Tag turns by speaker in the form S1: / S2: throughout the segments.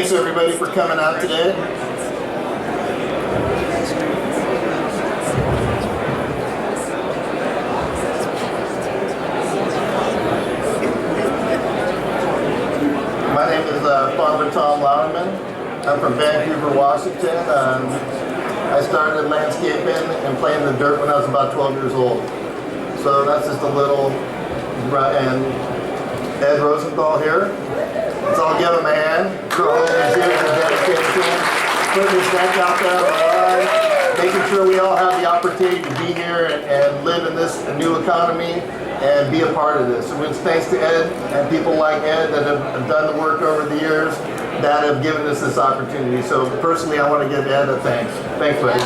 S1: Thanks everybody for coming out today. My name is Farmer Tom Lauerman. I'm from Vancouver, Washington. I started landscaping and playing in the dirt when I was about 12 years old. So that's just a little, and Ed Rosenthal here. So I'll give him a hand for all these years of dedication, putting his neck out there on the line, making sure we all have the opportunity to be here and live in this new economy and be a part of this. And it's thanks to Ed and people like Ed that have done the work over the years that have given us this opportunity. So personally, I want to give Ed a thanks. Thanks, buddy.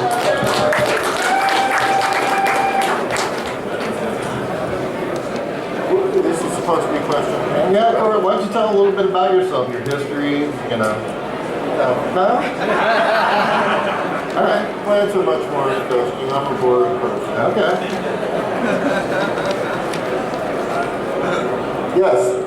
S1: This is supposed to be a question. Yeah, Corey, why don't you tell a little bit about yourself, your history, you know. No? All right.
S2: Plants are much more interesting. I'm a boring person.
S1: Okay.
S2: Yes.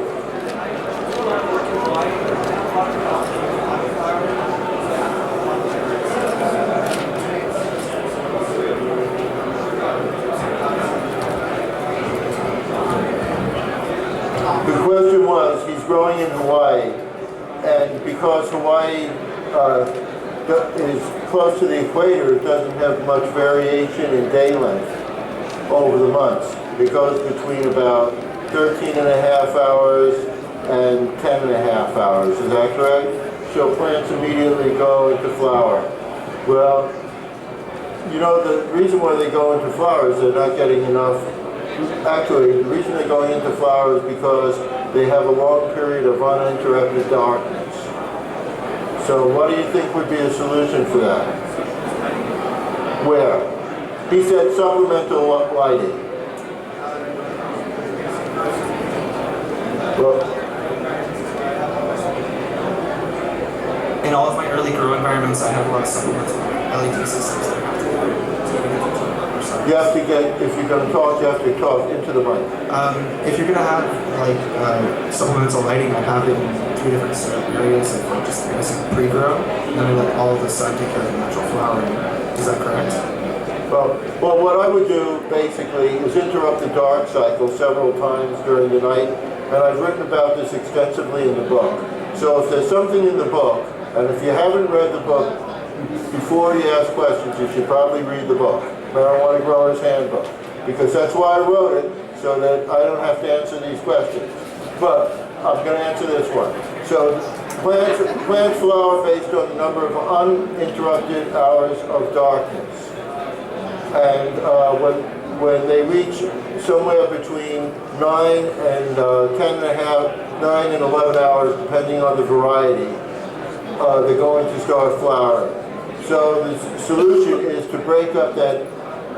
S2: The question was, he's growing in Hawaii, and because Hawaii is close to the equator, it doesn't have much variation in day length over the months. It goes between about 13 and a half hours and 10 and a half hours. Is that correct? So plants immediately go into flower. Well, you know, the reason why they go into flower is they're not getting enough. Actually, the reason they're going into flower is because they have a long period of uninterrupted darkness. So what do you think would be a solution for that? Where? He said supplemental lighting. Well,
S3: in all of my early grow environments, I have a lot of supplemental LED systems that I have to
S2: you have to get, if you're going to talk, you have to talk into the mic.
S3: if you're going to have like supplemental lighting, I have it in 3 different areas, like just basic pre-grow, and then I let all of the sun take care of the natural flowering. Is that correct?
S2: Well, what I would do basically is interrupt the dark cycle several times during the night, and I've written about this extensively in the book. So if there's something in the book, and if you haven't read the book, before you ask questions, you should probably read the book, Marijuana Grower's Handbook, because that's why I wrote it, so that I don't have to answer these questions. But I'm going to answer this one. So plants flower based on the number of uninterrupted hours of darkness. And when they reach somewhere between 9 and 10 and a half, 9 and 11 hours, depending on the variety, they're going to start flowering. So the solution is to break up that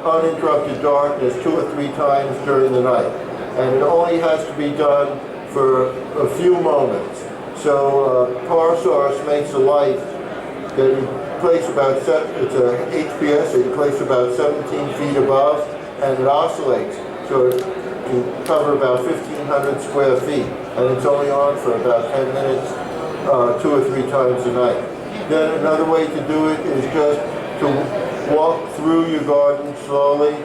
S2: uninterrupted darkness 2 or 3 times during the night. And it only has to be done for a few moments. So Power Source makes a light that you place about, it's a HPS, that you place about 17 feet above, and it oscillates. So it can cover about 1,500 square feet. And it's only on for about 10 minutes, 2 or 3 times a night. Then another way to do it is just to walk through your garden slowly.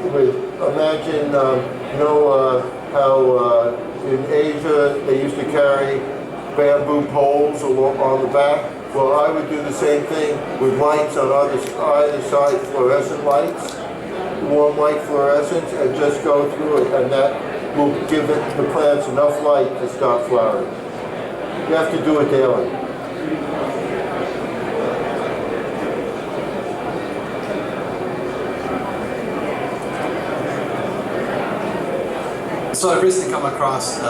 S2: Imagine, you know how in Asia they used to carry bamboo poles on the back? Well, I would do the same thing with lights on either side, fluorescent lights, warm light fluorescence, and just go through it, and that will give the plants enough light to start flowering. You have to do it daily.
S3: So I've recently come across in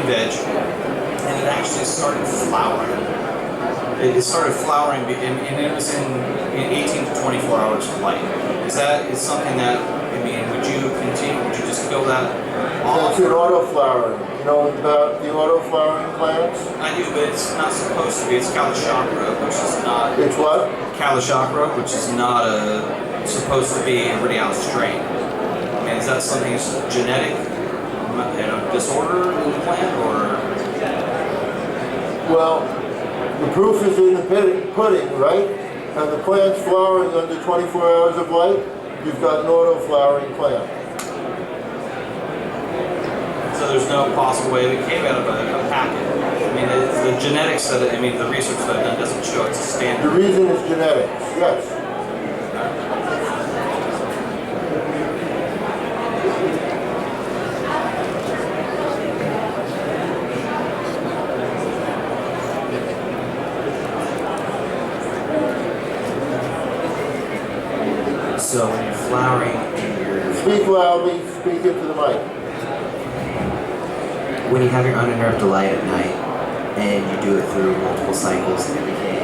S3: veg, and it actually started flowering. It started flowering, and it was in 18 to 24 hours of light. Is something that, I mean, would you continue, would you just kill that off?
S2: It's an auto-flowering. You know about the auto-flowering plants?
S3: I do, but it's not supposed to be. It's Kalashakra, which is not...
S2: It's what?
S3: Kalashakra, which is not supposed to be a radial strain. I mean, is that something that's genetic, disorder in the plant, or?
S2: Well, the proof is in the pudding, right? And the plant's flowering under 24 hours of light, you've got an auto-flowering plant.
S3: So there's no possible way that came out of a packet. I mean, the genetics that the research that I've done doesn't show it's a standard.
S2: The reason is genetics, yes.
S4: So when you're flowering and you're...
S2: Speak loudly, speak into the mic.
S4: When you have your uninterrupted light at night and you do it through multiple cycles every day,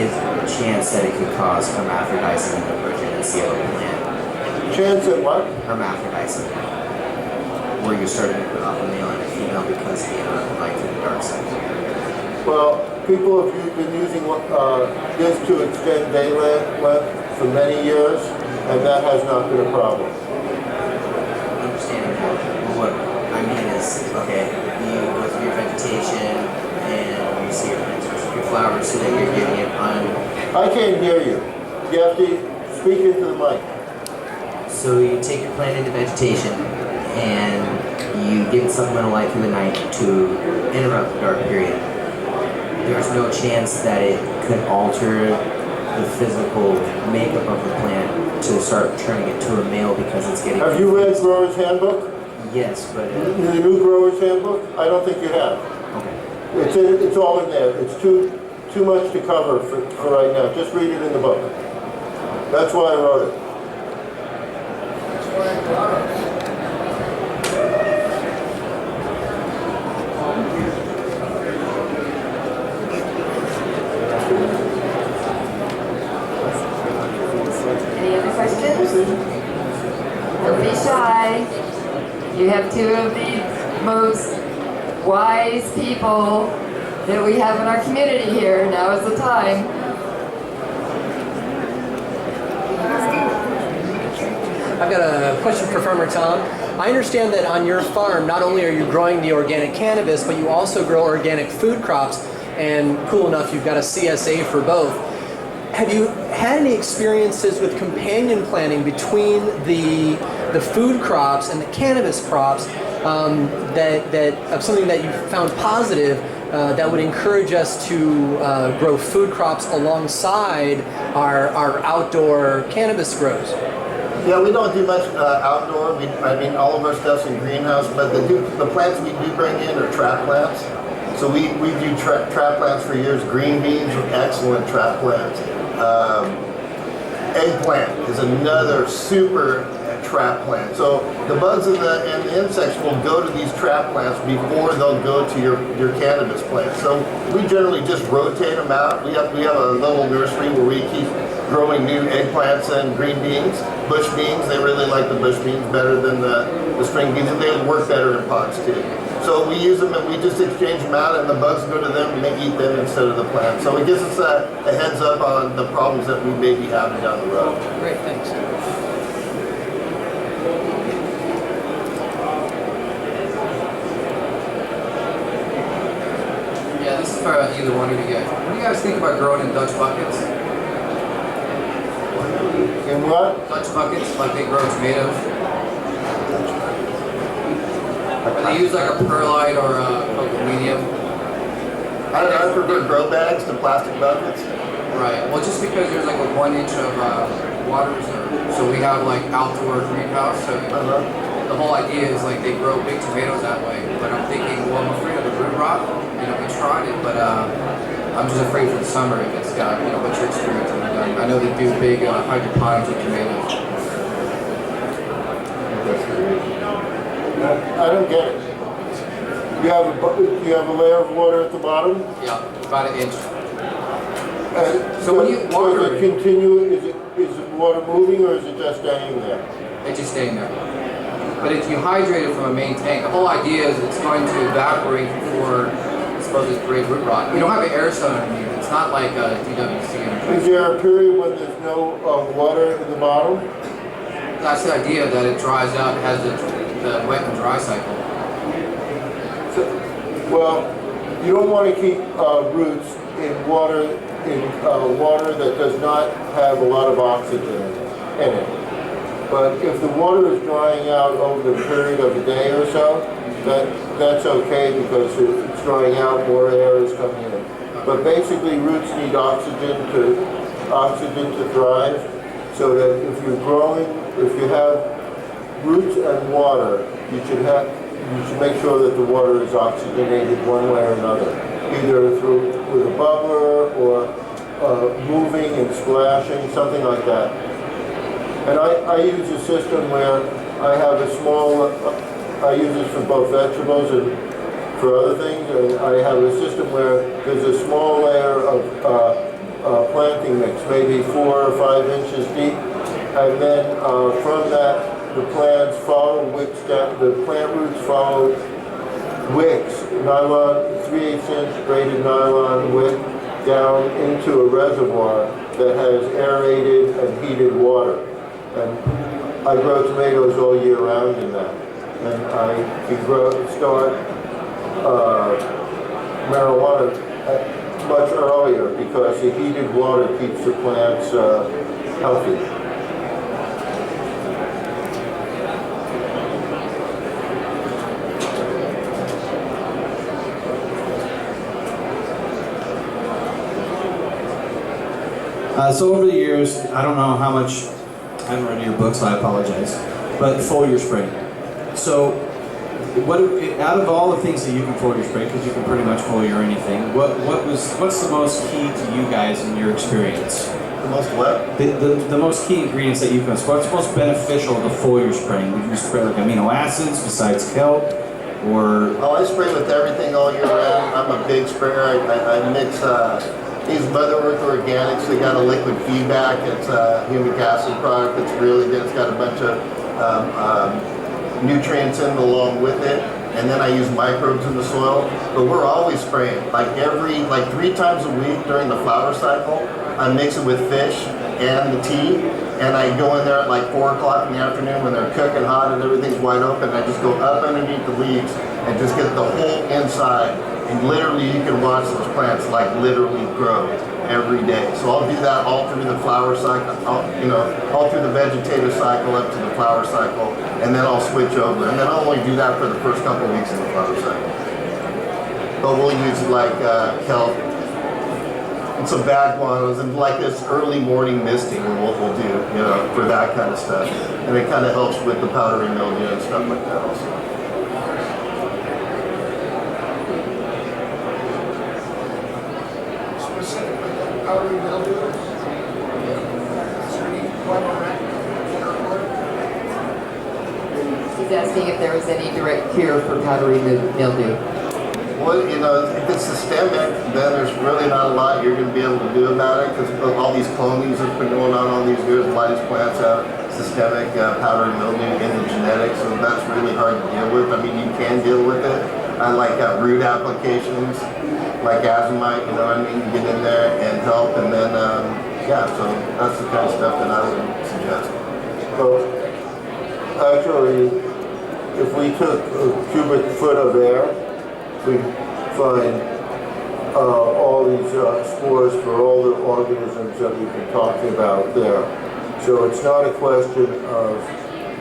S4: is there a chance that it could cause hermaphrodizing in the progeny of a plant?
S2: Chance at what?
S4: Hermaphrodizing. Where you're starting to put off a male and a female because of the interrupted light through the dark side.
S2: Well, people have been using this to extend daylight length for many years, and that has not been a problem.
S4: Understanding that. Well, what I mean is, okay, you go through your vegetation and you see your flowers so that you're getting it on.
S2: I can't hear you. You have to speak into the mic.
S4: So you take your plant into vegetation and you give it supplemental light through the night to interrupt the dark period. There's no chance that it could alter the physical makeup of the plant to start turning it to a male because it's getting...
S2: Have you read Grower's Handbook?
S4: Yes, but...
S2: The new Grower's Handbook? I don't think you have.
S4: Okay.
S2: It's all in there. It's too much to cover for right now. Just read it in the book. That's why I wrote it.
S5: Any other questions? Don't be shy. You have two of the most wise people that we have in our community here. Now is the time.
S6: I've got a question for Farmer Tom. I understand that on your farm, not only are you growing the organic cannabis, but you also grow organic food crops, and cool enough, you've got a CSA for both. Have you had any experiences with companion planting between the food crops and the cannabis crops that of something that you found positive that would encourage us to grow food crops alongside our outdoor cannabis grows?
S1: Yeah, we don't do much outdoor. All of our stuff's in greenhouse, but the plants we do bring in are trap plants. So we do trap plants for years. Green beans are excellent trap plants. Eggplant is another super trap plant. So the bugs and the insects will go to these trap plants before they'll go to your cannabis plant. So we generally just rotate them out. We have a little nursery where we keep growing new eggplants and green beans. Bush beans, they really like the bush beans better than the string beans, and they work better in pots too. So we use them and we just exchange them out, and the bugs go to them and they eat them instead of the plant. So it gives us a heads up on the problems that we may be having down the road.
S6: Great, thanks.
S7: Yeah, this is for either one of you guys. What do you guys think about growing in Dutch buckets?
S2: In what?
S7: Dutch buckets, like they grow tomatoes. They use like a perlite or a medium.
S1: I prefer grow bags to plastic buckets.
S7: Right. Well, just because there's like a 1 inch of water reserve, so we have like outdoor greenhouse. So the whole idea is like they grow big tomatoes that way. But I'm thinking, well, I'm afraid of the root rot. We tried it, but I'm just afraid for the summer if it's got, what's your experience have you done? I know they do big hydroponics with tomatoes.
S2: I don't get it. You have a layer of water at the bottom?
S7: Yeah, about an inch.
S2: So
S7: when you water
S2: does it continue, is the water moving or is it just staying there?
S7: It's just staying there. But if you hydrate it from a main tank, the whole idea is it's going to evaporate before it's supposed to create root rot. You don't have an air cell underneath. It's not like a DWC.
S2: Is there a period when there's no water in the bottom?
S7: That's the idea, that it dries out, it has the wet and dry cycle.
S2: Well, You don't want to keep roots in water that does not have a lot of oxygen in it. But if the water is drying out over the period of a day or so, that's okay because it's drying out, more air is coming in. But basically, roots need oxygen to thrive. So that if you have roots and water, you should make sure that the water is oxygenated one way or another, either with a bubbler or moving and splashing, something like that. And I use a system where I have I use this for both vegetables and for other things, and I have a system where there's a small layer of planting mix, maybe 4 or 5 inches deep, and then from that, the plants follow wicks down, the plant roots follow wicks, nylon, 3/8 inch braided nylon wick down into a reservoir that has aerated and heated water. And I grow tomatoes all year round in that. And I can start marijuana much earlier because the heated water keeps the plants healthy.
S3: So over the years, I don't know how much, I haven't read your book, so I apologize, but foliar spray. So, out of all the things that you can foliar spray, because you can pretty much foliar anything, what's the most key to you guys in your experience?
S1: The most what?
S3: The most key ingredients that you can, what's most beneficial to foliar spraying? Would you spray like amino acids besides kelp? Or?
S1: Oh, I spray with everything all year round. I'm a big sprayer. I mix these Mother Earth Organics. They got a liquid feedback. It's a humic acid product that's really good. It's got a bunch of nutrients in along with it. And then I use microbes in the soil. But we're always spraying. Like 3 times a week during the flower cycle, I mix it with fish and the tea. And I go in there at like 4 o'clock in the afternoon when they're cooking hot and everything's wide open. I just go up underneath the leaves and just get the whole inside. And literally you can watch those plants like literally grow every day. So I'll do that all through the flower cycle, all through the vegetative cycle up to the flower cycle. And then I'll switch over. And then I'll only do that for the first couple of weeks of the flower cycle. But we'll use like kelp and some baguanos and like this early morning misting and what we'll do, for that kind of stuff. And it kind of helps with the powdery mildew and stuff like that also.
S8: Powdery mildew.
S5: He's asking if there was any direct cure for powdery mildew.
S1: Well, if it's systemic, then there's really not a lot you're going to be able to do about it because all these clones that's been going on all these years, a lot of these plants have systemic powdery mildew in the genetics, so that's really hard to deal with. I mean, you can deal with it. I like root applications, like azomite, you get in there and help, and then, so that's the kind of stuff that I would suggest.
S2: So, actually, if we took a cubic foot of air, we find all these spores for all the organisms that we've been talking about there. So it's not a question of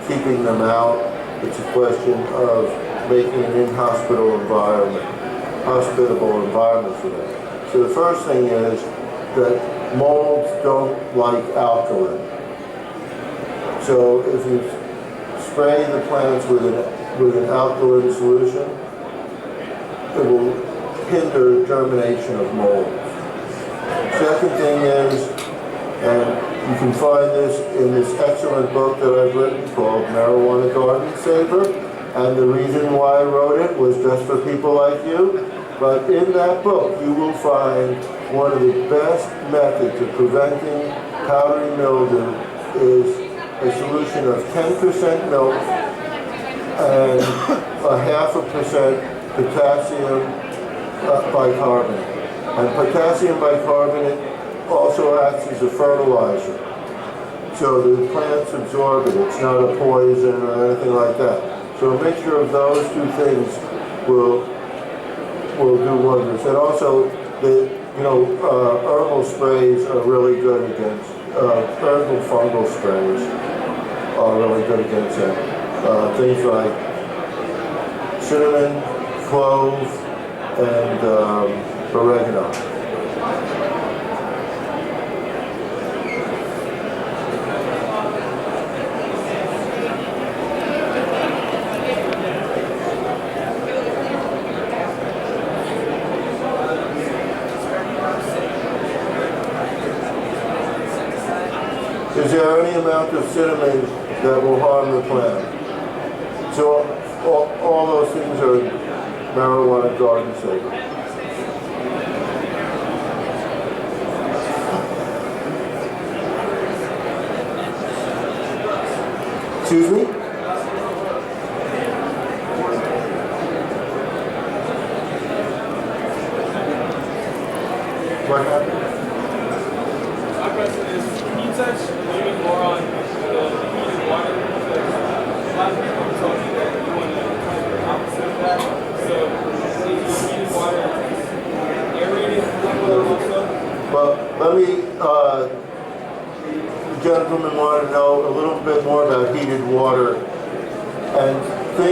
S2: keeping them out, it's a question of making an hospitable environment for them. So the first thing is that molds don't like alkaline. So if you spray the plants with an alkaline solution, it will hinder germination of molds. Second thing is, and you can find this in this excellent book that I've written called Marijuana Garden Saver, and the reason why I wrote it was just for people like you. But in that book, you will find one of the best methods of preventing powdery mildew is a solution of 10% milk and a 0.5% potassium bicarbonate. And potassium bicarbonate also acts as a fertilizer. So the plants absorb it. It's not a poison or anything like that. So a mixture of those two things will will do wonders. And also, herbal sprays are really good against, herbal fungal sprays are really good against that. Things like cinnamon, clove, and oregano. Is there any amount of cinnamon that will harm the plant? So all those things are marijuana garden safe. Excuse me? What happened?
S9: My question is, can you touch a little bit more on the heated water? Because a lot of people told me that you want to kind of do the opposite of that. So, is heated water aerated also?
S2: Well, let me, the gentleman wanted to know a little bit more about heated water. And the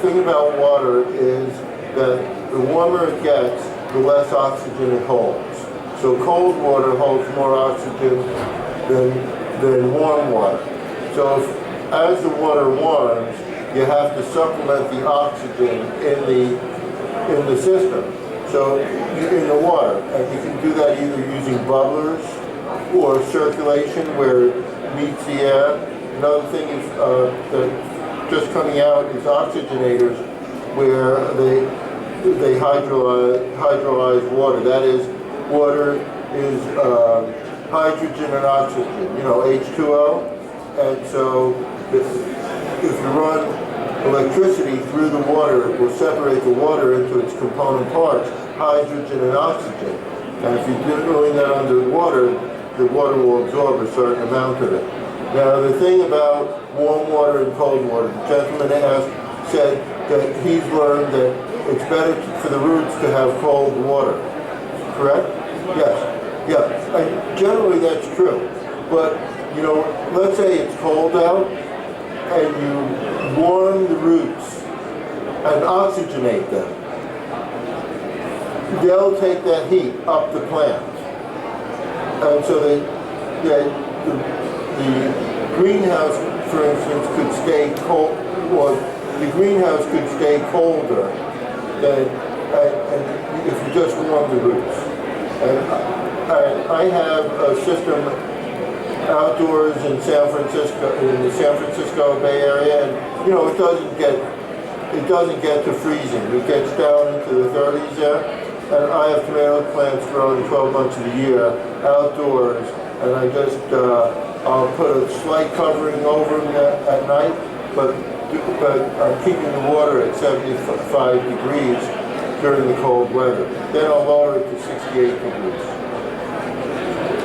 S2: thing about water is that the warmer it gets, the less oxygen it holds. So cold water holds more oxygen than warm water. So as the water warms, you have to supplement the oxygen in the system. So in the water, and you can do that either using bubblers or circulation where it meets the air. Another thing is that just coming out is oxygenators where they hydrolyze water. That is, water is hydrogen and oxygen, H2O. And so if you run electricity through the water, it will separate the water into its component parts, hydrogen and oxygen. And if you're doing that underwater, the water will absorb a certain amount of it. Now, the thing about warm water and cold water, the gentleman said that he's learned that it's better for the roots to have cold water. Correct? Yes. Yeah. Generally, that's true. But, let's say it's cold out, and you warm the roots and oxygenate them. They'll take that heat up the plant. And so the greenhouse, for instance, could stay cold, or the greenhouse could stay colder than if you just warm the roots. And I have a system outdoors in San Francisco, in the San Francisco Bay Area, and it doesn't get to freezing. It gets down into the 30s there. And I have tomato plants growing 12 months of the year outdoors, and I just I'll put a slight covering over them at night, but I'm keeping the water at 75 degrees during the cold weather. Then I'll lower it to 68 degrees.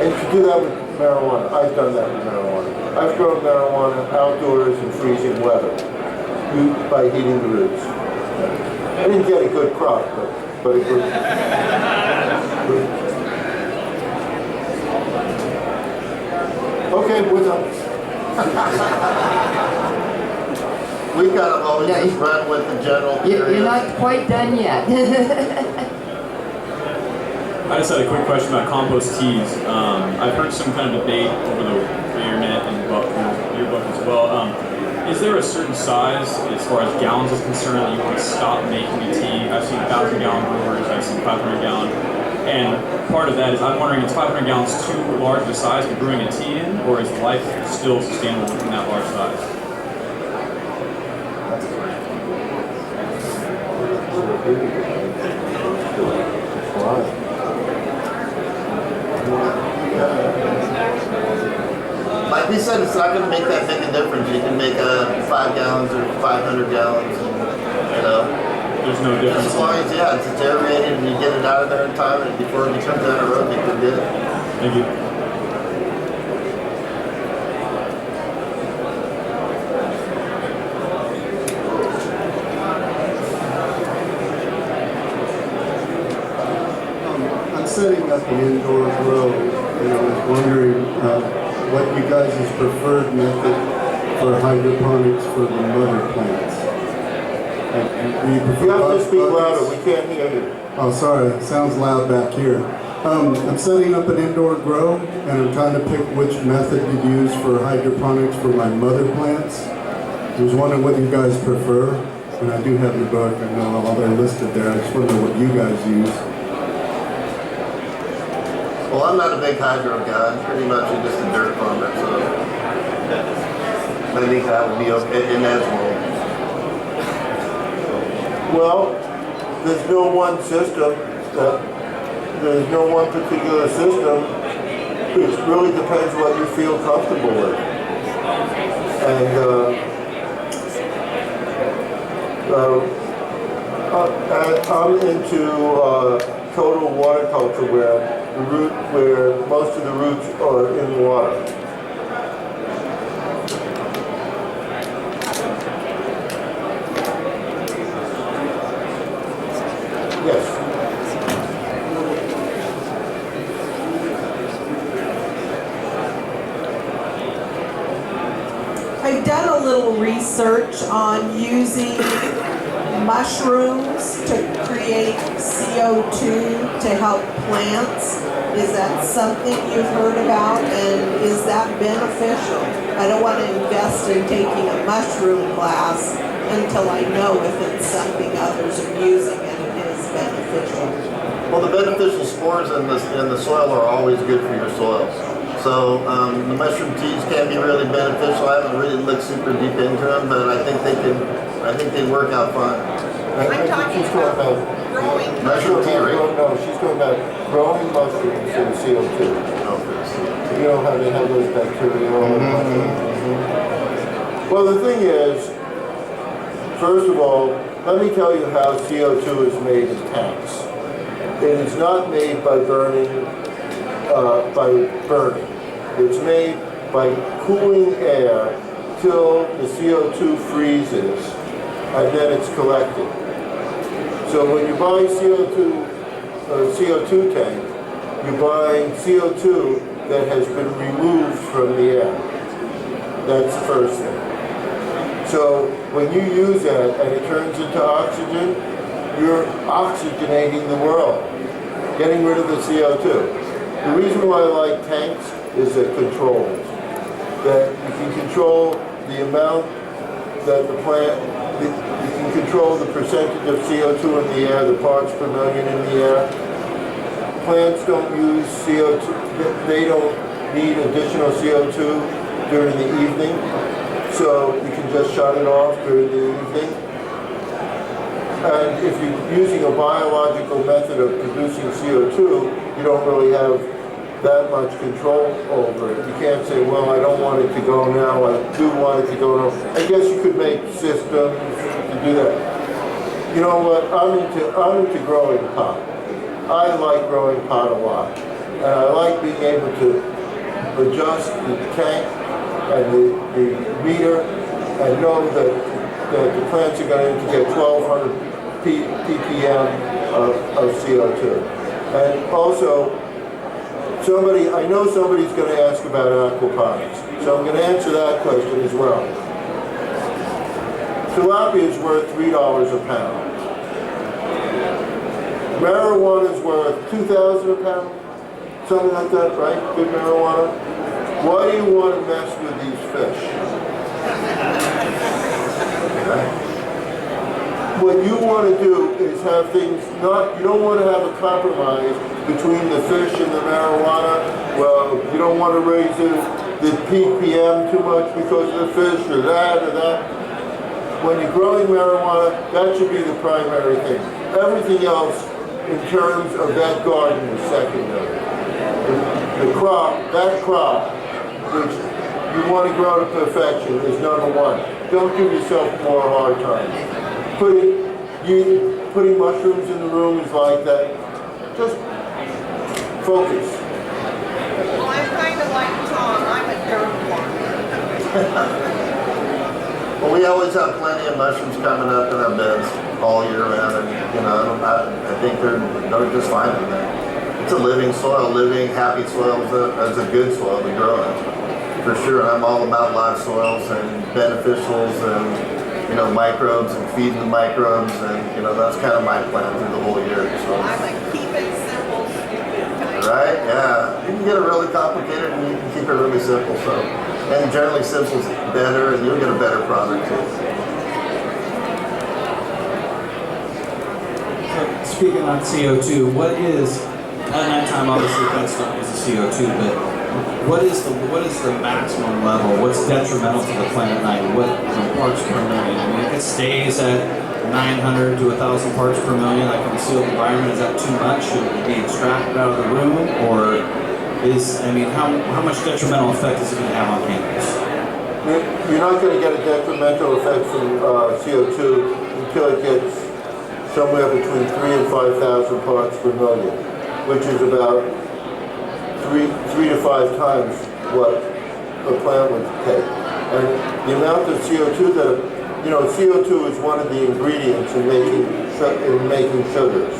S2: And you can do that with marijuana. I've done that with marijuana. I've grown marijuana outdoors in freezing weather by heating the roots. I didn't get a good crop, but a good. Okay, we're done.
S1: We kind of always just run with the general
S5: You're
S1: theory.
S5: not quite done yet.
S10: I just had a quick question about compost teas. I've heard some kind of debate over the internet and your book as well. Is there a certain size, as far as gallons is concerned, that you want to stop making a tea? I've seen 1,000-gallon brewers, I've seen 500-gallon. And part of that is, I'm wondering, is 500 gallons too large of a size for brewing a tea in, or is life still sustainable within that large size?
S1: Like we said, it's not going to make that big a difference. You can make 5 gallons or 500 gallons,
S10: There's no difference.
S1: As long as, it's aerated and you get it out of there in time and before it becomes anaerobic, you're good.
S10: Thank you.
S11: setting up an indoor grow, and I was wondering what you guys' preferred method for hydroponics for the mother plants. Do you prefer
S2: You have to speak
S11: buckets?
S2: louder, we can't hear you.
S11: Oh, sorry, it sounds loud back here. I'm setting up an indoor grow, and I'm trying to pick which method to use for hydroponics for my mother plants. I was wondering what you guys prefer, and I do have your book. I know all they're listed there. I just wonder what you guys use.
S1: Well, I'm not a big hydro guy. I'm pretty much just a dirt farmer, so I think that would be okay in that world.
S2: Well, there's no one system, there's no one particular system. It really depends what you feel comfortable with. And I'm into total water culture where most of the roots are in water. Yes.
S12: I've done a little research on using mushrooms to create CO2 to help plants. Is that something you've heard about, and is that beneficial? I don't want to invest in taking a mushroom class until I know if it's something others are using and it is beneficial.
S1: Well, the beneficial spores in the soil are always good for your soil. So the mushroom teas can be really beneficial. I haven't really looked super deep into them, but I think they work out fine.
S12: I'm talking about growing
S1: Mushroom tea, right?
S2: No, she's talking about growing mushrooms in CO2. You know how they have those bacteria. Well, the thing is, first of all, let me tell you how CO2 is made in tanks. It is not made by burning. It's made by cooling air till the CO2 freezes, and then it's collected. So when you buy CO2 tank, you're buying CO2 that has been removed from the air. That's the first thing. So when you use that and it turns into oxygen, you're oxygenating the world, getting rid of the CO2. The reason why I like tanks is the controls. That you can control the amount that the plant, you can control the percentage of CO2 in the air, the parts per million in the air. Plants don't use CO2, they don't need additional CO2 during the evening, so you can just shut it off during the evening. And if you're using a biological method of producing CO2, you don't really have that much control over it. You can't say, well, I don't want it to go now, I do want it to go now. I guess you could make systems to do that. You know what, I'm into growing pot. I like growing pot a lot. And I like being able to adjust the tank and the meter and know that the plants are going to get 1200 ppm of CO2. And also, I know somebody's going to ask about aquaponics, so I'm going to answer that question as well. Tilapia is worth $3 a pound. Marijuana is worth $2,000 a pound, something like that, right? Good marijuana. Why do you want to mess with these fish? What you want to do is have things you don't want to have a compromise between the fish and the marijuana. Well, you don't want to raise the ppm too much because of the fish or that. When you're growing marijuana, that should be the primary thing. Everything else in terms of that garden is secondary. That crop, which you want to grow to perfection, is number one. Don't give yourself more hard time. Putting mushrooms in the room is like that. Just focus.
S12: Well, I'm kind of like Tom. I'm a dirt farmer.
S1: Well, we always have plenty of mushrooms coming up in our beds all year round, and I think they're just fine in there. it's a living soil. Living, happy soil is a good soil to grow in, for sure. And I'm all about live soils and beneficials and, you know, microbes and feeding the microbes, and, you know, that's kind of my plan through the whole year. So.
S12: I'm like, keep it simple, stupid.
S1: Right? Yeah. You can get it really complicated and you can keep it really simple. So, and generally simple's better, and you'll get a better product too.
S3: Speaking on CO2, what is, at nighttime obviously that stuff is the CO2, but what is the maximum level? What's detrimental to the plant at night? What parts per million? I mean, if it stays at 900 to 1,000 parts per million, like in a sealed environment, is that too much? Should it be extracted out of the room? Or is, I mean, how much detrimental effect is it going to have on cannabis?
S2: You're not going to get a detrimental effect from CO2 until it gets somewhere between 3,000 and 5,000 parts per million, which is about three to five times what a plant would take. And the amount of CO2 that, you know, CO2 is one of the ingredients in making sugars.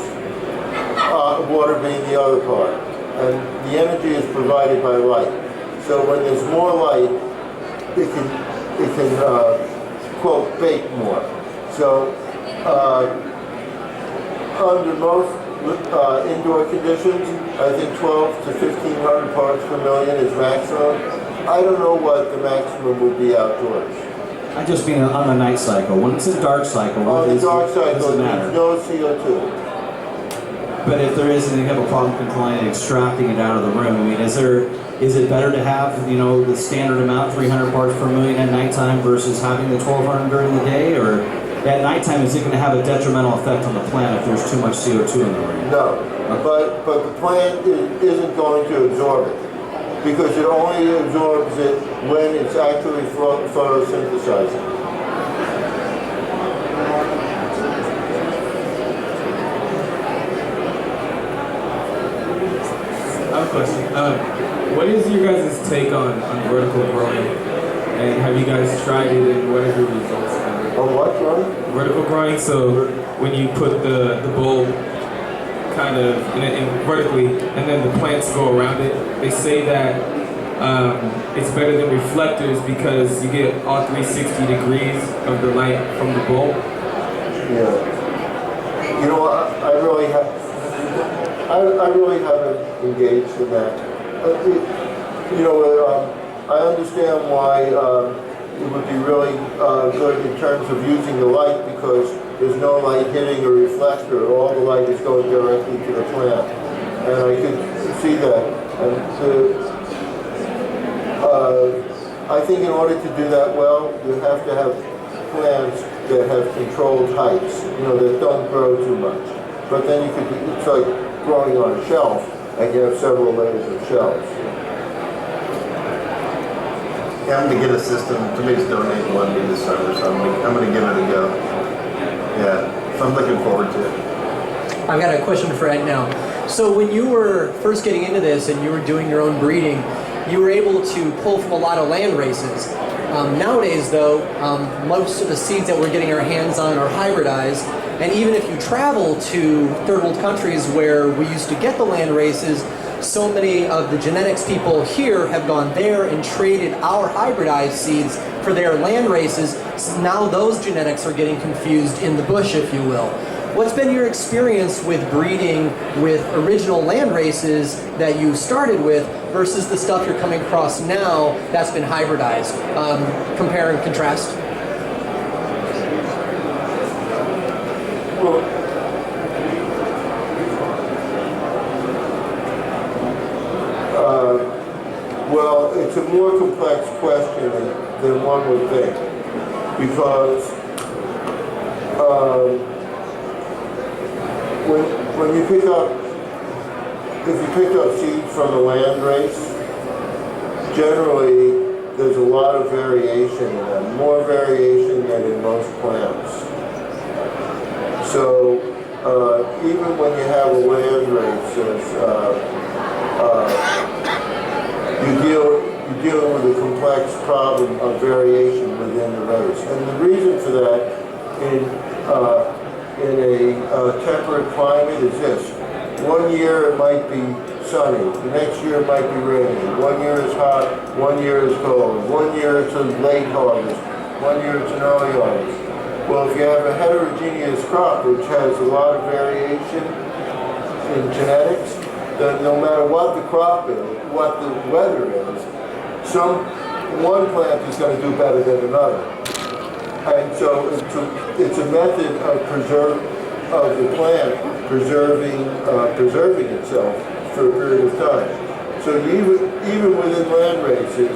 S2: Water being the other part. And the energy is provided by light. So when there's more light, it can quote, bake more. So under most indoor conditions, I think 12 to 1,500 parts per million is maximum. I don't know what the maximum would be outdoors.
S3: I just mean on the night cycle. When it's a dark cycle,
S2: on the dark cycle,
S3: there's
S2: no CO2.
S3: But if there is, and you have a problem controlling and extracting it out of the room, I mean, is it better to have, you know, the standard amount, 300 parts per million at nighttime versus having the 1,200 during the day? Or at nighttime, is it going to have a detrimental effect on the plant if there's too much CO2 in the room?
S2: No, but the plant isn't going to absorb it, because it only absorbs it when it's actually photosynthesizing.
S9: I have a question. What is your guys' take on vertical growing? And have you guys tried it, and what are your results?
S2: On what, Ron?
S9: Vertical growing, so when you put the bulb kind of in vertically, and then the plants go around it, they say that it's better than reflectors because you get all 360 degrees of the light from the bulb.
S2: Yeah. You know, I really haven't engaged in that. You know, I understand why it would be really good in terms of using the light, because there's no light hitting a reflector. All the light is going directly to the plant. And I could see that. And I think in order to do that well, you have to have plants that have controlled heights, you know, that don't grow too much. But then you could, it's like growing on a shelf, and you have several layers of shelves.
S1: Yeah, I'm going to get a system. Somebody's donating one to me this summer, so I'm going to give it a go. Yeah, so I'm looking forward to it.
S6: I've got a question for Ed now. So when you were first getting into this and you were doing your own breeding, you were able to pull from a lot of land races. Nowadays, though, most of the seeds that we're getting our hands on are hybridized. And even if you travel to third world countries where we used to get the land races, so many of the genetics people here have gone there and traded our hybridized seeds for their land races. So now those genetics are getting confused in the bush, if you will. What's been your experience with breeding with original land races that you started with versus the stuff you're coming across now that's been hybridized? Compare and contrast.
S2: Well, it's a more complex question than one would think, because when you pick up, if you pick up seeds from a land race, generally there's a lot of variation in them, more variation than in most plants. So even when you have a land race, you're dealing with a complex problem of variation within the race. And the reason for that in a temperate climate is this. One year it might be sunny, the next year it might be rainy. One year it's hot, one year it's cold. One year it's a late harvest, one year it's an early harvest. Well, if you have a heterogeneous crop which has a lot of variation in genetics, then no matter what the crop is, what the weather is, one plant is going to do better than another. And so it's a method of the plant preserving itself for a period of time. So even within land races,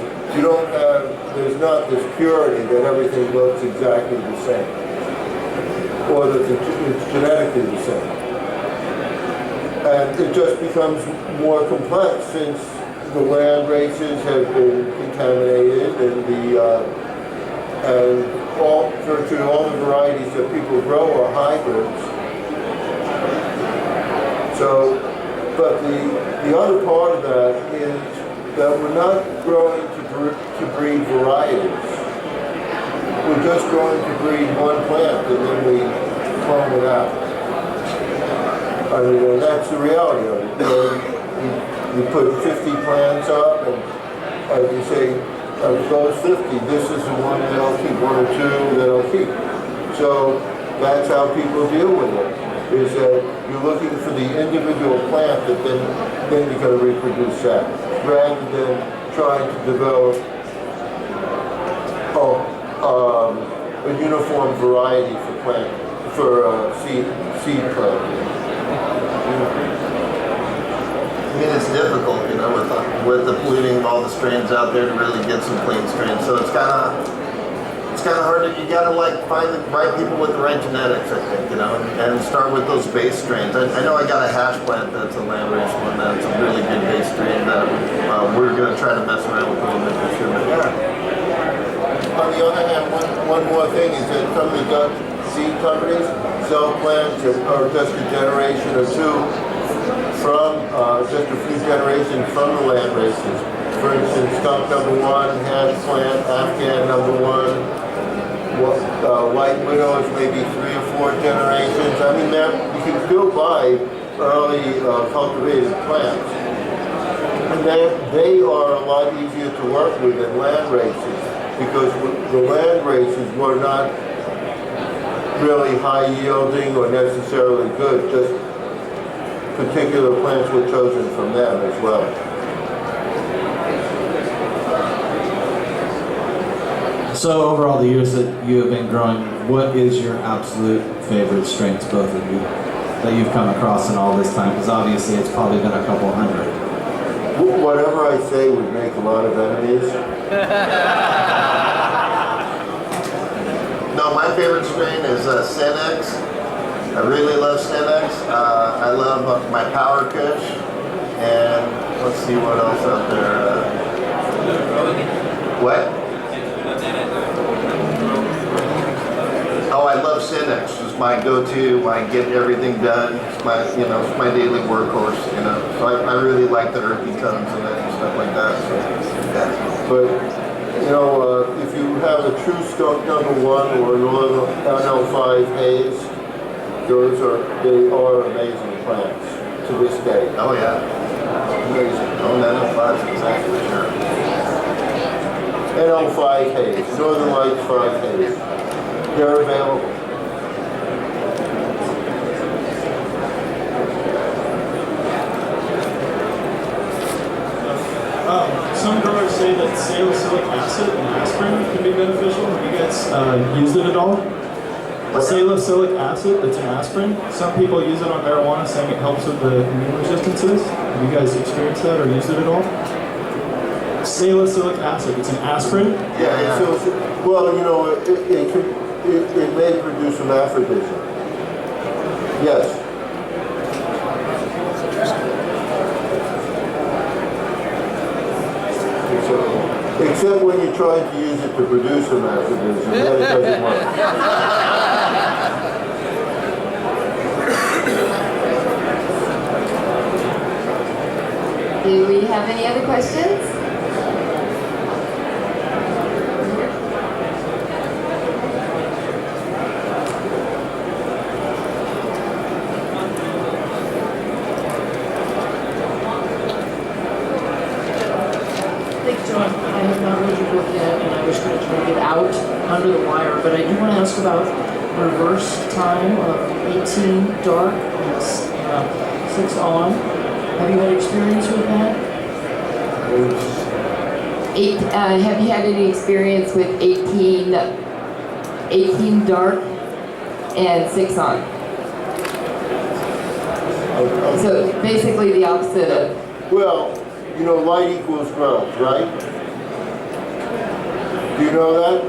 S2: there's not this purity that everything looks exactly the same, or that it's genetically the same. And it just becomes more complex since the land races have been contaminated and virtually all the varieties that people grow are hybrids. So, but the other part of that is that we're not growing to breed varieties. We're just growing to breed one plant and then we clone it out. I mean, that's the reality of it. You put 50 plants up and you say, of those 50, this is the one that I'll keep, one or two that I'll keep. So that's how people deal with it, is that you're looking for the individual plant that then you're going to reproduce that, rather than trying to develop a uniform variety for seed planting.
S1: I mean, it's difficult, you know, with the polluting of all the strains out there to really get some clean strains. So it's kind of hard. You gotta find the right people with the right genetics, I think, you know, and start with those base strains. I know I got a hash plant that's a landrace one that's a really good base strain that we're gonna try to mess around with a little bit this year. But yeah.
S2: On the other hand, one more thing is that some of the Dutch seed companies sell plants or just a generation or two from just a few generations from the land races. For instance, skunk number 1, hash plant, Afghan number 1, white widow is maybe 3 or 4 generations. I mean, you can still buy early cultivated plants. And they are a lot easier to work with than land races, because the land races were not really high yielding or necessarily good, just particular plants were chosen from them as well.
S13: So over all the years that you have been growing, what is your absolute favorite strains, both of you, that you've come across in all this time? Because obviously it's probably been a couple hundred.
S2: Whatever I say would make a lot of enemies.
S1: No, my favorite strain is Senex. I really love Senex. I love my Power Kush, and let's see what else out there. What? Oh, I love Senex. It's my go-to. I get everything done. It's my, it's my daily workhorse. So I really like the earthy tones in it and stuff like that. So, yeah.
S2: But if you have a true skunk number 1 or an NL5 haze, they are amazing plants to this day.
S1: Oh yeah, amazing. Oh, NL5 is exactly sure.
S2: NL5 haze, Northern Lights 5 haze. They're available.
S10: Some growers say that salicylic acid and aspirin can be beneficial. Have you guys used it at all? Salicylic acid, that's an aspirin. Some people use it on marijuana, saying it helps with the immune resistances. Have you guys experienced that or used it at all? Salicylic acid, it's an aspirin.
S2: Yeah. Well, it may produce some aphrodism. Yes. Except when you're trying to use it to produce some aphrodism, then it doesn't work.
S5: Do we have any other questions?
S14: just going to drag it out under the wire. But I do want to ask about reverse time of 18 dark and 6 on. Have you had experience with that?
S5: Have you had any experience with 18 dark and 6 on? So basically the opposite of.
S2: Well, you know, light equals growth, right? Do you know that?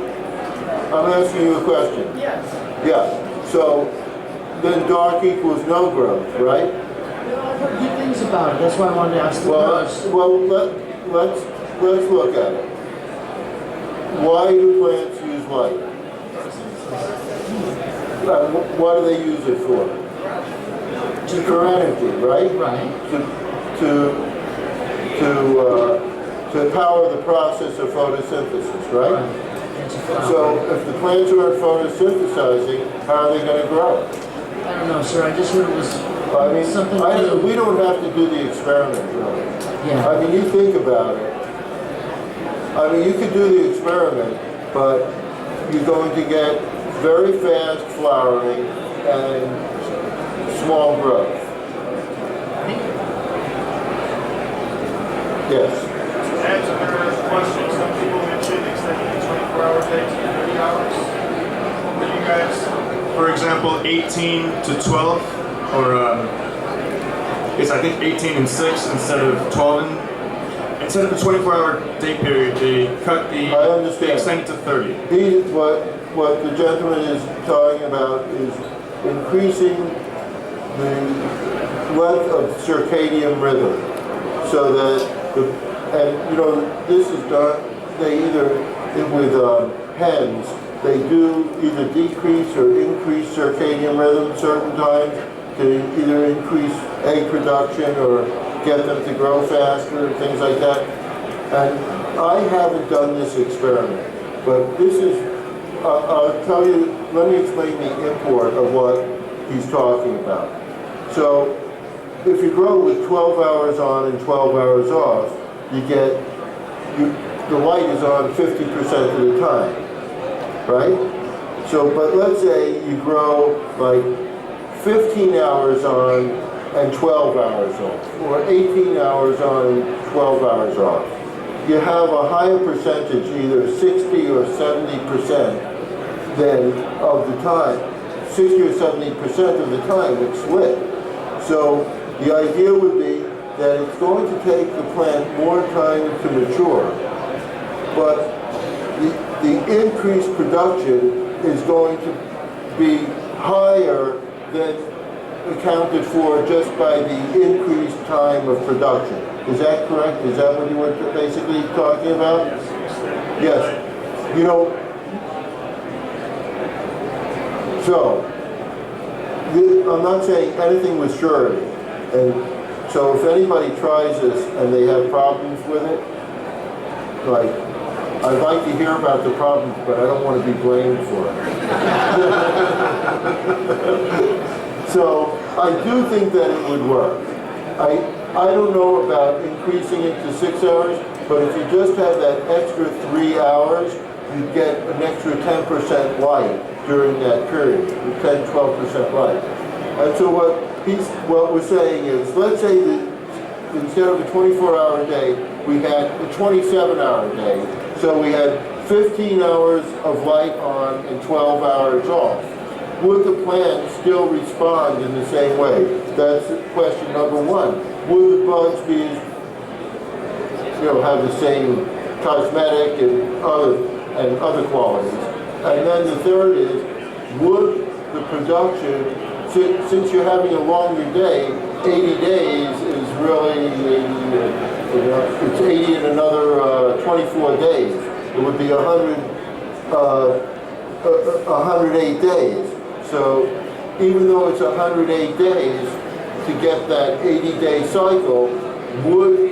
S2: I'm asking you a question.
S14: Yes.
S2: Yeah. So then dark equals no growth, right?
S14: I've heard good things about it. That's why I wanted to ask the pros.
S2: Well, let's look at it. Why do plants use light? What do they use it for? For energy, right?
S14: Right.
S2: To power the process of photosynthesis, right? So if the plants aren't photosynthesizing, how are they going to grow?
S14: I don't know, sir. I just heard it was something new.
S2: We don't have to do the experiment, really.
S14: Yeah.
S2: I mean, you think about it. I mean, you could do the experiment, but you're going to get very fast flowering and small growth. Yes.
S8: To answer your question, some people mentioned extending the 24-hour day to 30 hours. Are you guys, for example, 18 to 12, or it's I think 18 and 6 instead of 12 and. Instead of the 24-hour day period, they cut the.
S2: I understand.
S8: They extend it to 30.
S2: What the gentleman is talking about is increasing the length of circadian rhythm, so that and you know this is done. They either with hens they do either decrease or increase circadian rhythm certain times to either increase egg production or get them to grow faster and things like that. And I haven't done this experiment, but this is, I'll tell you, let me explain the import of what he's talking about. So if you grow with 12 hours on and 12 hours off, the light is on 50% of the time, right? So, but let's say you grow like 15 hours on and 12 hours off, or 18 hours on and 12 hours off. You have a higher percentage, either 60 or 70% then of the time. 60 or 70% of the time it's lit. So the idea would be that it's going to take the plant more time to mature, but the increased production is going to be higher than accounted for just by the increased time of production. Is that correct? Is that what you were basically talking about? Yes. You know, so I'm not saying anything with surety, and so if anybody tries this and they have problems with it, like, I'd like to hear about the problems, but I don't want to be blamed for it. So I do think that it would work. I don't know about increasing it to 6 hours, but if you just had that extra 3 hours, you'd get an extra 10% light during that period, 10, 12% light. And so what we're saying is, let's say that instead of a 24-hour day, we had a 27-hour day. So we had 15 hours of light on and 12 hours off. Would the plant still respond in the same way? That's question number one. Would the bugs be, have the same cosmetic and other qualities? And then the third is, would the production, since you're having a longer day, 80 days is really, it's 80 in another 24 days. It would be 108 days. So even though it's 108 days to get that 80-day cycle, would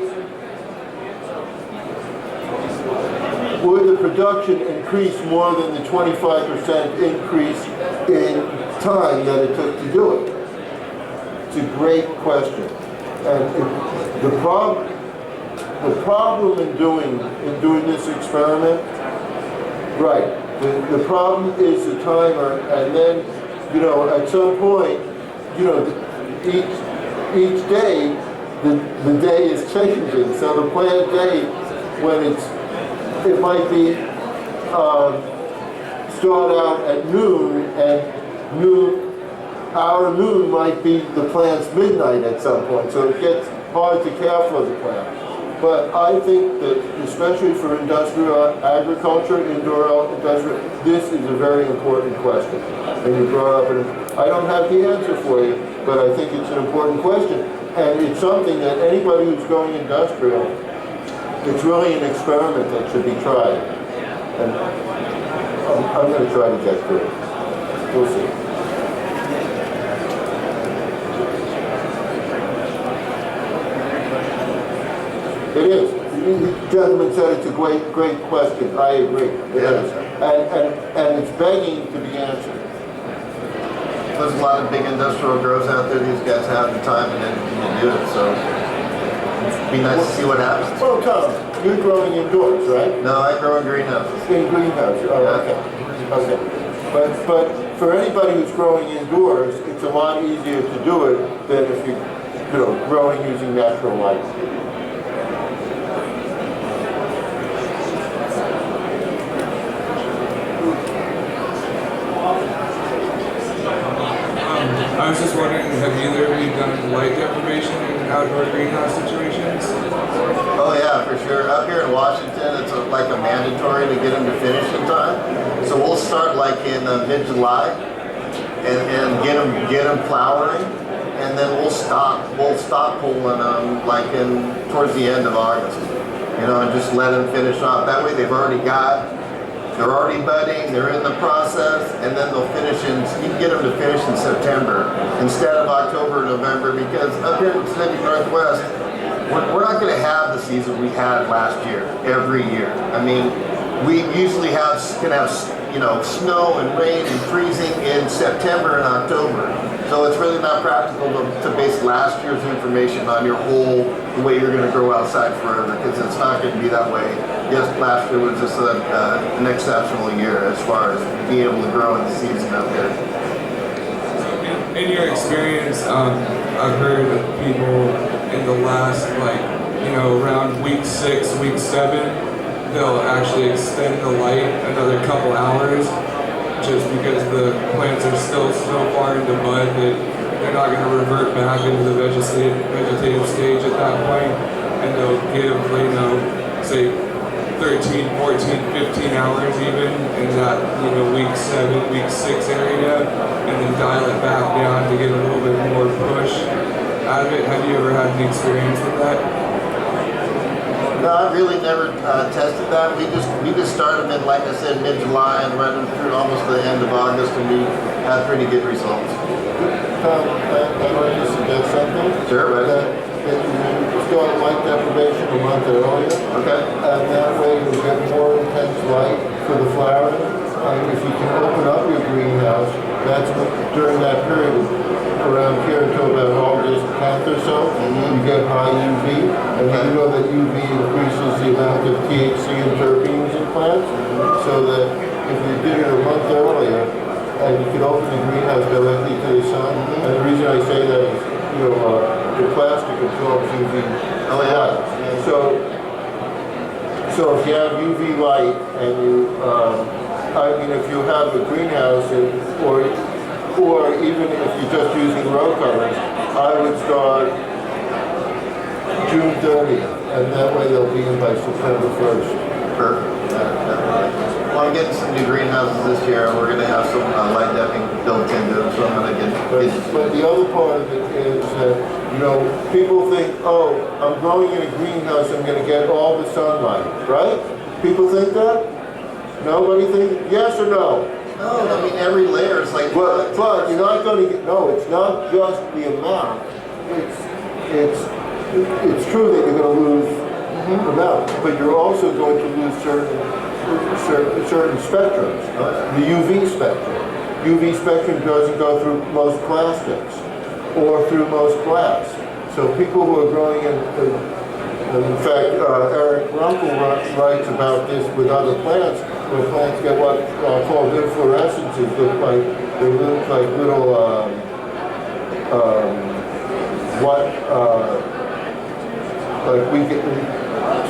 S2: the production increase more than the 25% increase in time that it took to do it? It's a great question. And the problem in doing this experiment Right. The problem is the timer, and then, you know, at some point, you know, each day, the day is changing. So the planned day, when it might be start out at noon, and our noon might be the plant's midnight at some point. So it gets hard to care for the plant. But I think that, especially for industrial agriculture, indoor industrial, this is a very important question. And you brought up, I don't have the answer for you, but I think it's an important question. And it's something that anybody who's going industrial, it's really an experiment that should be tried. And I'm going to try to get through it. We'll see. It is. The gentleman said it's a great question. I agree. It is. And it's begging to be answered.
S1: There's a lot of big industrial grows out there. These guys have the time and energy to do it, so it'd be nice to see what happens.
S2: Well, Tom, you're growing indoors, right?
S1: No, I grow in greenhouses.
S2: In greenhouses. Oh, okay. Okay. But for anybody who's growing indoors, it's a lot easier to do it than if you know, growing using natural light.
S15: I was just wondering, have either of you done light deprivation in outdoor greenhouse situations?
S1: Oh yeah, for sure. Up here in Washington, it's like a mandatory to get them to finish in time. So we'll start like in mid-July and get them flowering, and then we'll stop pulling them like towards the end of August. You know, and just let them finish off. That way they're already budding, they're in the process, and then they'll finish you can get them to finish in September instead of October or November, because up here in the Pacific Northwest, we're not going to have the season we had last year, every year. I mean, we usually can have, you know, snow and rain and freezing in September and October. So it's really not practical to base last year's information on the way you're going to grow outside forever, because it's not going to be that way. Yes, last year was just an exceptional year as far as being able to grow in the season out there.
S15: In your experience, I've heard of people in the last, around week 6, week 7, they'll actually extend the light another couple hours, just because the plants are still so far into bud that they're not going to revert back into the vegetative stage at that point, and they'll give, say 13, 14, 15 hours even in that, week 7, week 6 area, and then dial it back down to get a little bit more push out of it. Have you ever had any experience with that?
S1: No, I really never tested that. We just started them in, like I said, mid-July and run them through almost the end of August, and we had pretty good results.
S2: Tom, I'd like to suggest something.
S1: Sure, right.
S2: That you start light deprivation a month earlier.
S1: Okay.
S2: And that way you'll get more intense light for the flowering. If you can open up your greenhouse, that's during that period, around here until about August 10th or so, you get high UV, and you know that UV increases the amount of THC and terpenes in plants, so that if you did it a month earlier, and you can open the greenhouse directly to the sun, and the reason I say that is, the plastic absorbs UV light. So if you have UV light, and if you have a greenhouse, or even if you're just using row covers, I would start June 30th, and that way they'll be in by September 1st.
S1: Perfect. Well, I'm getting some new greenhouses this year, and we're going to have some light depping built into them, so I'm going to get.
S2: But the other part of it is that, people think, oh, I'm growing in a greenhouse, I'm going to get all the sunlight, right? People think that? Nobody thinks? Yes or no?
S1: No, I mean every layer is like.
S2: But you're not going to get. No, it's not just the amount. It's true that you're going to lose amount, but you're also going to lose certain spectrums. The UV spectrum. UV spectrum doesn't go through most plastics or through most glass. So people who are growing in fact, Eric Runkle writes about this with other plants. where plants get what are called inflorescences, they look like little like we get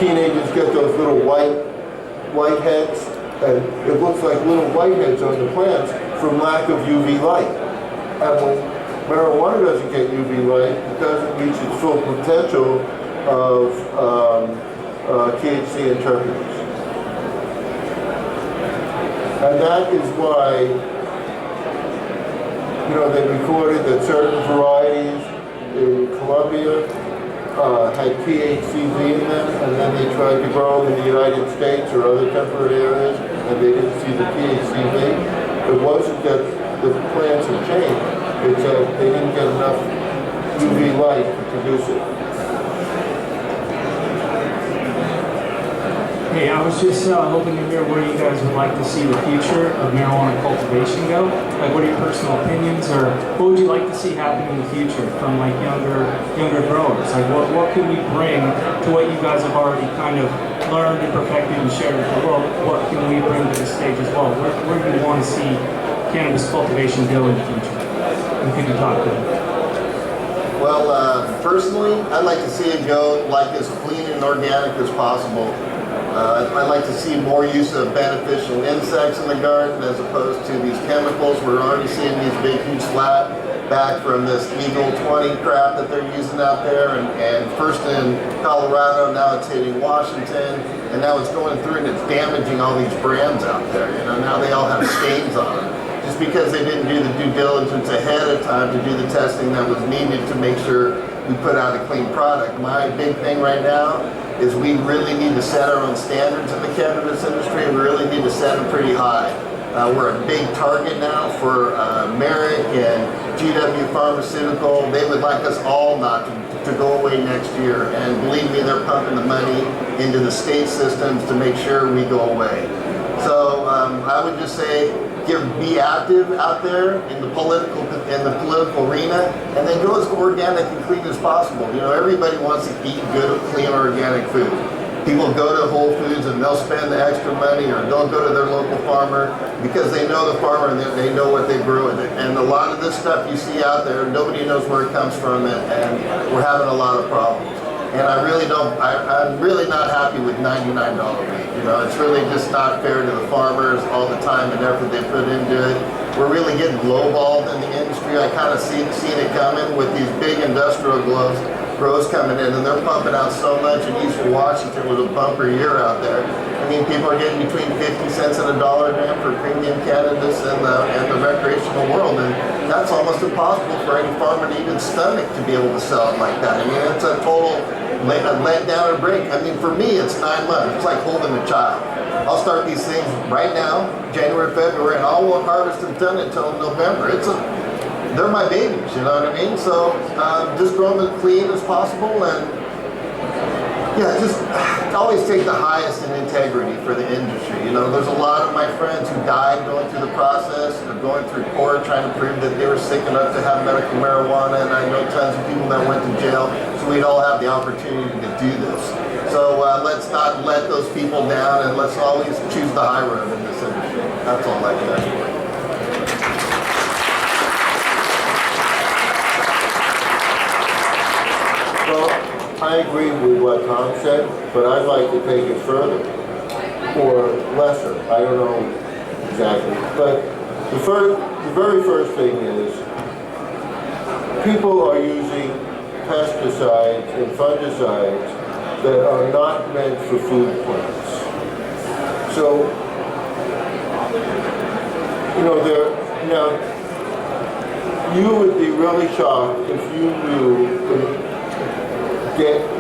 S2: teenagers get those little white heads, and it looks like little white heads on the plants from lack of UV light. And when marijuana doesn't get UV light, it doesn't reach its full potential of THC and terpenes. And that is why, they recorded that certain varieties in Colombia had THCV in them, and then they tried to grow them in the United States or other temperate areas, and they didn't see the THCV. It wasn't that the plants had changed, it's that they didn't get enough UV light to produce it.
S16: Hey, I was just hoping to hear where you guys would like to see the future of marijuana cultivation go. Like, what are your personal opinions, or what would you like to see happen in the future from like younger growers? Like, what can we bring to what you guys have already kind of learned and perfected and shared with the world? What can we bring to the stage as well? Where do you want to see cannabis cultivation go in the future? And could you talk to them?
S1: Well, personally, I'd like to see it go like as clean and organic as possible. I'd like to see more use of beneficial insects in the garden as opposed to these chemicals. We're already seeing these big, huge flat back from this Eagle 20 crap that they're using out there. And first in Colorado, now it's hitting Washington, and now it's going through and it's damaging all these brands out there. Now they all have stains on them. Just because they didn't do the due diligence ahead of time to do the testing that was needed to make sure we put out a clean product. My big thing right now is we really need to set our own standards in the cannabis industry. We really need to set them pretty high. We're a big target now for Merrick and GW Pharmaceutical. They would like us all not to go away next year. And believe me, they're pumping the money into the state systems to make sure we go away. So I would just say, be active out there in the political arena, and then go as organic and clean as possible. Everybody wants to eat good, clean, organic food. People go to Whole Foods and they'll spend the extra money, or they'll go to their local farmer because they know the farmer and they know what they grew. And a lot of this stuff you see out there, nobody knows where it comes from, and we're having a lot of problems. And I'm really not happy with $99 weed. It's really just not fair to the farmers, all the time and effort they put into it. We're really getting lowballed in the industry. I kind of seen it coming with these big industrial grows coming in, and they're pumping out so much. In Eastern Washington was a bumper year out there. I mean, people are getting between 50 cents and $1 a gram for premium cannabis in the recreational world, and that's almost impossible for any farmer to even stomach to be able to sell it like that. I mean, it's a total let down or break. I mean, for me, it's 9 months. It's like holding a child. I'll start these things right now, January, February, and I won't harvest them done until November. They're my babies, you know what I mean? So just grow them as clean as possible, and just always take the highest in integrity for the industry. There's a lot of my friends who died going through the process, or going through court trying to prove that they were sick enough to have medical marijuana, and I know tons of people that went to jail, so we'd all have the opportunity to do this. So let's not let those people down, and let's always choose the high road in this industry. That's all I can say.
S2: Well, I agree with what Tom said, but I'd like to take it further, or lesser. I don't know exactly. But the very first thing is, people are using pesticides and fungicides that are not meant for food plants. So, you would be really shocked if you knew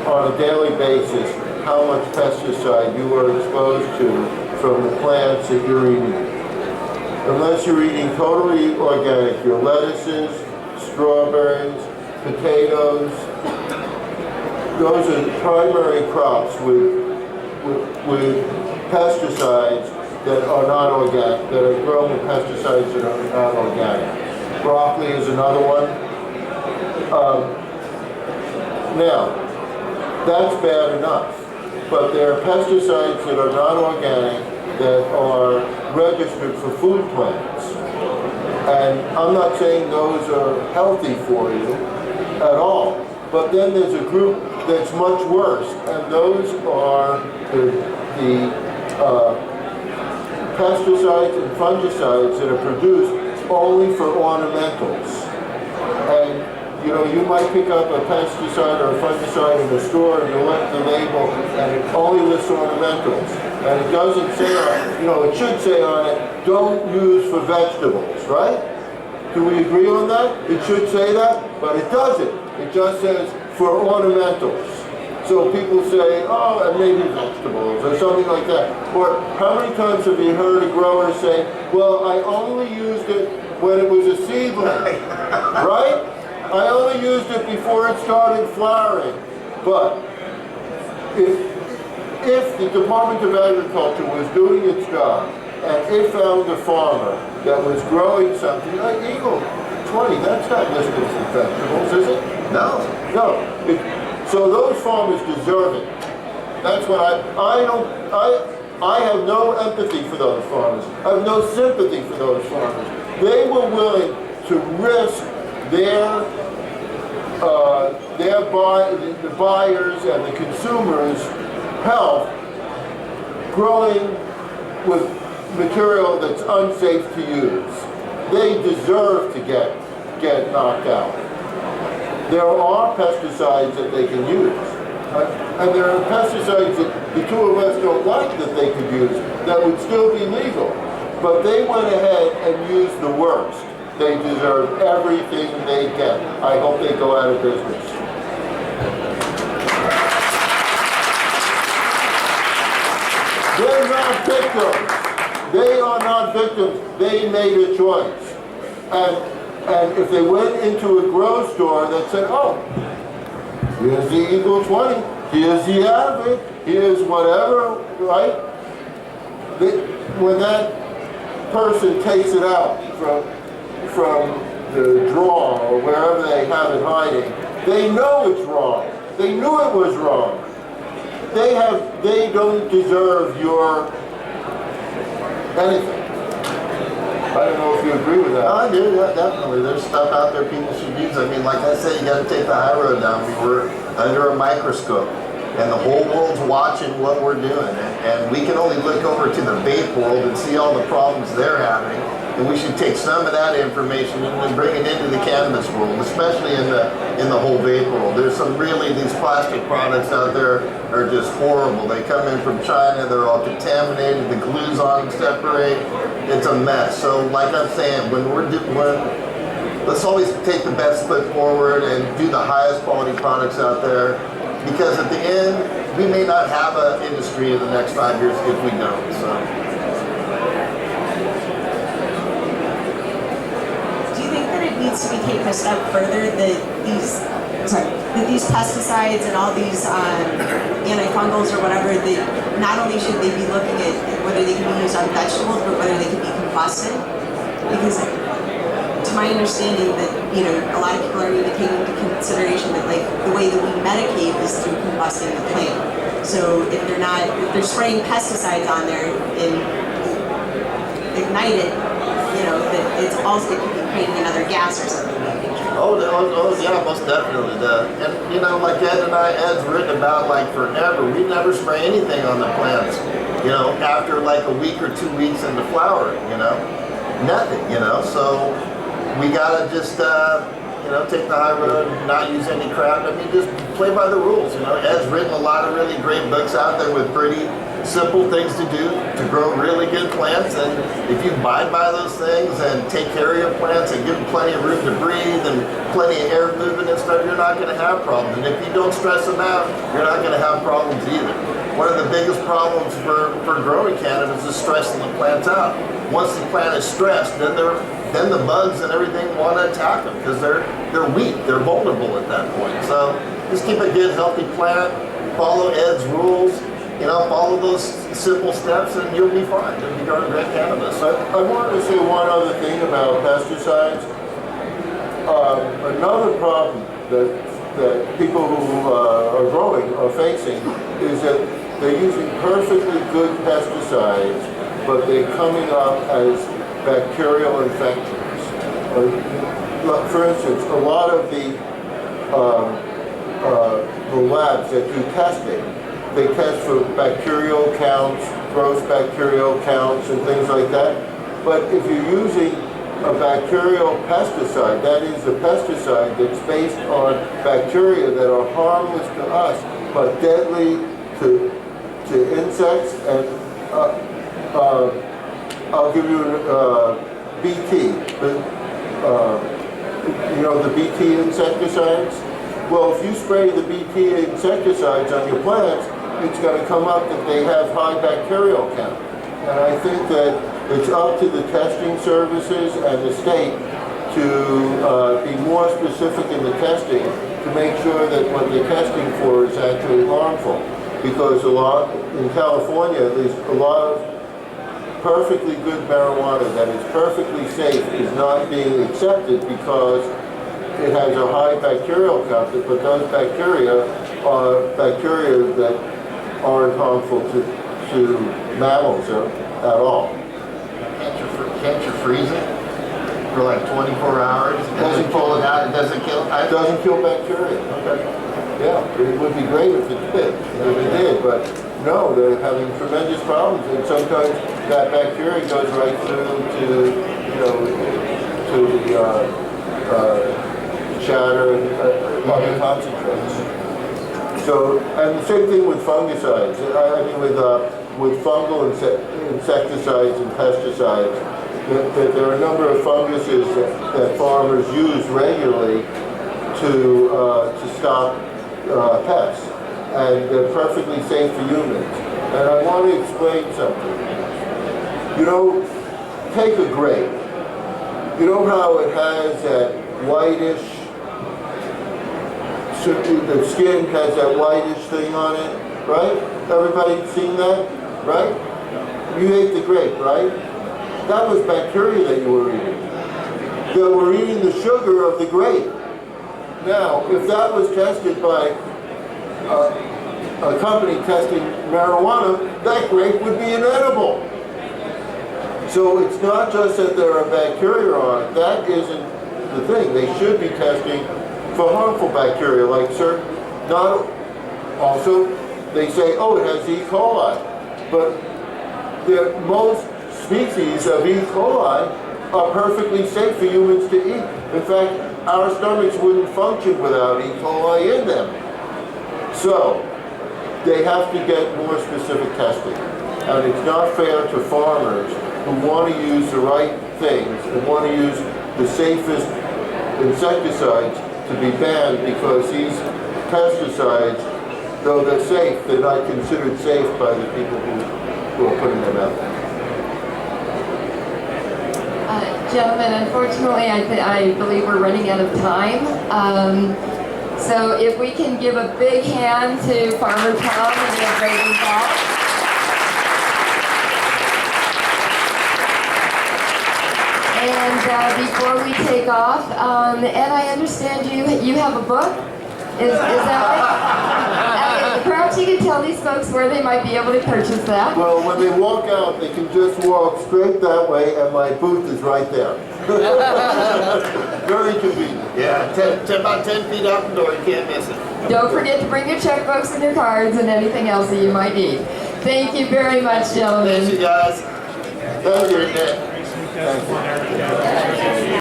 S2: on a daily basis how much pesticide you are exposed to from the plants that you're eating. Unless you're eating totally organic, your lettuces, strawberries, potatoes, those are primary crops with pesticides that are not organic, that are grown with pesticides that are not organic. Broccoli is another one. Now, that's bad enough, but there are pesticides that are not organic that are registered for food plants. And I'm not saying those are healthy for you at all. But then there's a group that's much worse, and those are the pesticides and fungicides that are produced only for ornamentals. And you know, you might pick up a pesticide or a fungicide in the store and you look at the label and it only lists ornamentals. And it doesn't say on it, you know, it should say on it, don't use for vegetables, right? Do we agree on that? It should say that, but it doesn't. It just says for ornamentals. So people say, oh, and maybe vegetables or something like that. Or how many times have you heard a grower say, well, I only used it when it was a seedling, right? I only used it before it started flowering. But if the Department of Agriculture was doing its job and it found a farmer that was growing something like Eagle 20, that's not listed as vegetables, is it? No. So those farmers deserve it. That's what I have no empathy for those farmers. I have no sympathy for those farmers. They were willing to risk the buyers and the consumers' health growing with material that's unsafe to use. They deserve to get knocked out. There are pesticides that they can use. And there are pesticides that the two of us don't like that they could use that would still be legal. But they went ahead and used the worst. They deserve everything they get. I hope they go out of business. They're not victims. They are not victims. They made a choice. And if they went into a grow store that said, oh, here's the Eagle 20, here's the Avid, here's whatever, right? When that person takes it out from the drawer or wherever they have it hiding, they know it's wrong. They knew it was wrong. They don't deserve your anything. I don't know if you agree with that.
S1: No, I do, yeah, definitely. There's stuff out there people should use. I mean, like I say, you got to take the high road down. We're under a microscope, and the whole world's watching what we're doing. And we can only look over to the vape world and see all the problems they're having. And we should take some of that information and bring it into the cannabis world, especially in the whole vape world. There's some really, these plastic products out there are just horrible. They come in from China, they're all contaminated, the glues on them separate. It's a mess. So like I'm saying, let's always take the best foot forward and do the highest quality products out there, because at the end, we may not have an industry in the next 5 years if we don't. So.
S17: Needs to be taken a step further that these pesticides and all these antifungals or whatever, that not only should they be looking at whether they can be used on vegetables, but whether they can be combusted. Because to my understanding that, you know, a lot of people are even taking into consideration that like the way that we medicate is through combusting the plant. So if they're spraying pesticides on there and ignite it, you know, that it's also, it could be creating another gas or something.
S1: Oh yeah, most definitely. And you know, like Ed's written about like forever. We never spray anything on the plants. You know, after like a week or 2 weeks into flowering. You know, nothing. You know, so we gotta just you know, take the high road, not use any crap. I mean, just play by the rules. You know, Ed's written a lot of really great books out there with pretty simple things to do to grow really good plants, and if you abide by those things and take care of your plants and give them plenty of room to breathe and plenty of air movement and stuff, you're not going to have problems. And if you don't stress them out, you're not going to have problems either. One of the biggest problems for growing cannabis is stressing the plants out. Once the plant is stressed, then the bugs and everything want to attack them because they're weak, they're vulnerable at that point. So just keep a good, healthy plant, follow Ed's rules. You know, follow those simple steps and you'll be fine. You'll be growing great cannabis.
S2: I wanted to say one other thing about pesticides. Another problem that people who are growing are facing is that they're using perfectly good pesticides but they're coming up as bacterial infections. For instance, a lot of the labs that do testing, they test for bacterial counts, gross bacterial counts, and things like that. But if you're using a bacterial pesticide, that is a pesticide that's based on bacteria that are harmless to us, but deadly to insects, and I'll give you BT, you know, the BT insecticides. Well, if you spray the BT insecticides on your plants, it's going to come up that they have high bacterial count. And I think that it's up to the testing services and the state to be more specific in the testing to make sure that what they're testing for is actually harmful. Because in California at least, a lot of perfectly good marijuana that is perfectly safe is not being accepted because it has a high bacterial count, but those bacteria are bacteria that aren't harmful to mammals at all.
S1: Can't you freeze it for like 24 hours? Doesn't pull it out, it doesn't kill?
S2: It doesn't kill bacteria. Okay. Yeah, it would be great if it did, but no, they're having tremendous problems, and sometimes that bacteria goes right through to, you know, to the shatter and other concentrates. So, and the same thing with fungicides. I mean, with fungal insecticides and pesticides, there are a number of funguses that farmers use regularly to stop pests, and they're perfectly safe for humans. And I want to explain something. You know, take a grape. You know how it has that whitish, the skin has that whitish thing on it, right? Everybody seen that, right? You ate the grape, right? That was bacteria that you were eating. They were eating the sugar of the grape. Now, if that was tested by a company testing marijuana, that grape would be inedible. So it's not just that there are bacteria on it. That isn't the thing. They should be testing for harmful bacteria, like certain, not also, they say, oh, it has E. coli. But most species of E. coli are perfectly safe for humans to eat. In fact, our stomachs wouldn't function without E. coli in them. So, they have to get more specific testing. And it's not fair to farmers who want to use the right things and want to use the safest insecticides to be banned, because these pesticides, though they're safe, they're not considered safe by the people who are putting them out there.
S5: Gentlemen, unfortunately, I believe we're running out of time. So if we can give a big hand to Farmer Tom and Rosenthal. And before we take off, Ed, I understand you have a book. Is that right? Perhaps you can tell these folks where they might be able to purchase that.
S2: Well, when they walk out, they can just walk straight that way, and my booth is right there. Very convenient.
S1: Yeah, about 10 feet out the door, you can't miss it.
S5: Don't forget to bring your checkbooks and your cards and anything else that you might need. Thank you very much, gentlemen.
S1: Thank you, guys.
S2: Thank you.
S1: Thank you.